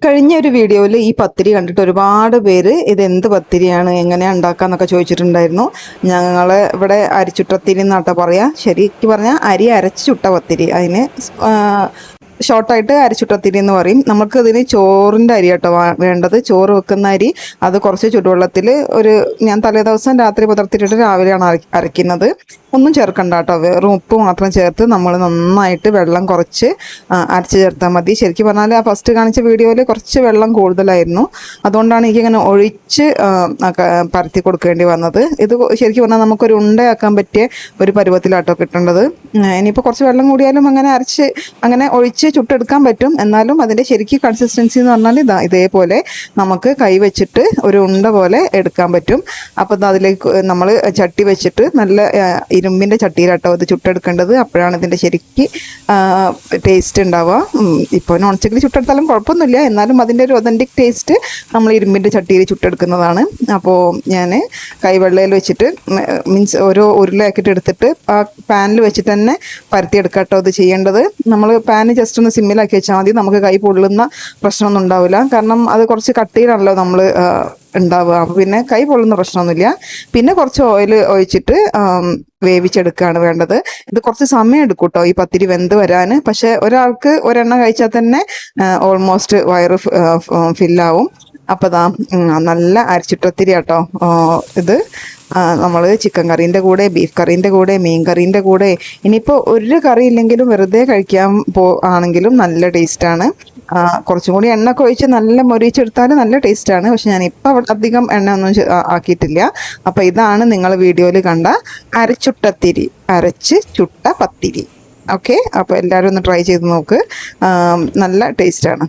കഴിഞ്ഞ ഒരു വീഡിയോയിൽ ഈ പത്തിരി കണ്ടിട്ട് ഒരുപാട് പേര് ഇത് എന്ത് പത്തിരിയാണ് എങ്ങനെയാണ് ഉണ്ടാക്കാന്നൊക്കെ ചോദിച്ചിട്ടുണ്ടായിരുന്നു. ഞങ്ങൾ ഇവിടെ അരിച്ചുട്ടത്തിരി എന്നാട്ടോ പറയാ. ശരിക്കും പറഞ്ഞാൽ അരി അരച്ച് ചുട്ട പത്തിരി, അതിന് ഷോർട്ടായിട്ട് അരിച്ചുട്ടത്തിരി എന്ന് പറയും. നമുക്ക് ഇതിന് ചോറിൻ്റെ അരി കേട്ടോ വേണ്ടത്. ചോറ് വെക്കുന്ന അരി അത് കുറച്ച് ചുടുവെള്ളത്തിൽ ഞാൻ തലേ ദിവസം രാത്രി പുതർത്തിട്ടിട്ട് രാവിലെയാണ് അരയ്ക്കുന്നത്. ഒന്നും ചേർക്കണ്ട കേട്ടോ, വെറും ഉപ്പ് മാത്രം ചേർത്ത് നമ്മൾ നന്നായിട്ട് വെള്ളം കുറച്ച് അരച്ച് ചേർത്താൽ മതി. ശരിക്കും പറഞ്ഞാൽ ആ ഫസ്റ്റ് കാണിച്ച വീഡിയോയിൽ കുറച്ച് വെള്ളം കൂടുതലായിരുന്നു, അതുകൊണ്ടാണ് എനിക്കിങ്ങനെ ഒഴിച്ച് പരത്തി കൊടുക്കേണ്ടി വന്നത്. ഇത് ശരിക്കും പറഞ്ഞാൽ നമുക്കൊരു ഉണ്ടയാക്കാൻ പറ്റിയ ഒരു പരുവത്തിലാട്ടോ കിട്ടേണ്ടത്. ഇനിയിപ്പോൾ കുറച്ച് വെള്ളം കൂടിയാലും അങ്ങനെ ഒഴിച്ച് ചുട്ടെടുക്കാൻ പറ്റും. എന്നാലും അതിൻ്റെ ശരിക്കും കൺസിസ്റ്റൻസി എന്ന് പറഞ്ഞാൽ ഇതേപോലെ നമുക്ക് കൈ വെച്ചിട്ട് ഒരു ഉണ്ട പോലെ എടുക്കാൻ പറ്റും. അപ്പം അതിലേക്ക് നമ്മൾ ചട്ടി വെച്ചിട്ട് നല്ല ഇരുമ്പിൻ്റെ ചട്ടിയിലാട്ടോ ഇത് ചുട്ടെടുക്കേണ്ടത്. അപ്പോഴാണ് ഇതിൻ്റെ ശരിക്ക് ടേസ്റ്റ് ഉണ്ടാവുക. ഇപ്പോൾ നോൺ സ്റ്റിക്കിൽ ചുട്ടെടുത്താലും കുഴപ്പമൊന്നുമില്ല, എന്നാലും അതിൻ്റെ ഒരു ഒതൻറ്റിക് ടേസ്റ്റ് നമ്മൾ ഇരുമ്പിൻ്റെ ചട്ടിയിൽ ചുട്ടെടുക്കുന്നതാണ്. അപ്പോൾ ഞാൻ കൈവെള്ളയിൽ വെച്ചിട്ട് മീൻസ് ഓരോ ഉരുളയാക്കിയിട്ട് എടുത്തിട്ട് ആ പാനിൽ വെച്ചിട്ട് തന്നെ പരത്തിയെടുക്കാം കേട്ടോ ഇത് ചെയ്യേണ്ടത്. നമ്മൾ പാന് ജസ്റ്റ് ഒന്ന് സിമ്മിലാക്കി വെച്ചാൽ മതി, നമുക്ക് കൈ പൊള്ളുന്ന പ്രശ്നമൊന്നും ഉണ്ടാവില്ല. കാരണം അത് കുറച്ച് കട്ടിയിലാണല്ലോ നമ്മൾ ഉണ്ടാവുക, അപ്പോൾ പിന്നെ കൈ പൊള്ളുന്ന പ്രശ്നമൊന്നുമില്ല. പിന്നെ കുറച്ച് ഓയിൽ ഒഴിച്ചിട്ട് വേവിച്ചെടുക്കുകയാണ് വേണ്ടത്. ഇത് കുറച്ച് സമയം എടുക്കും കേട്ടോ ഈ പത്തിരി വെന്ത് വരാൻ. പക്ഷെ ഒരാൾക്ക് ഒരെണ്ണം കഴിച്ചാൽ തന്നെ ഓൾമോസ്റ്റ് വയറ് ഫില്ലാവും. അപ്പോൾ നല്ല അരച്ചിട്ടത്തിരി കേട്ടോ ഇത്. നമ്മൾ ചിക്കൻ കറീൻ്റെ കൂടെ, ബീഫ് കറീൻ്റെ കൂടെ, മീൻ കറീൻ്റെ കൂടെ, ഇനിയിപ്പോൾ ഒരു കറി ഇല്ലെങ്കിലും വെറുതെ കഴിക്കാൻ ആണെങ്കിലും നല്ല ടേസ്റ്റാണ്. കുറച്ചും കൂടി എണ്ണ ഒക്കെ ഒഴിച്ച് നല്ല മൊരിച്ചെടുത്താൽ നല്ല ടേസ്റ്റാണ്. പക്ഷെ ഞാനിപ്പോൾ അവിടെ അധികം എണ്ണ ഒന്നും ആക്കിയിട്ടില്ല. അപ്പോൾ ഇതാണ് നിങ്ങൾ വീഡിയോയിൽ കണ്ട അരച്ചുട്ടത്തിരി, അരച്ച് ചുട്ട പത്തിരി. ഓക്കെ, അപ്പോൾ എല്ലാവരും ഒന്ന് ട്രൈ ചെയ്ത് നോക്ക്, നല്ല ടേസ്റ്റാണ്.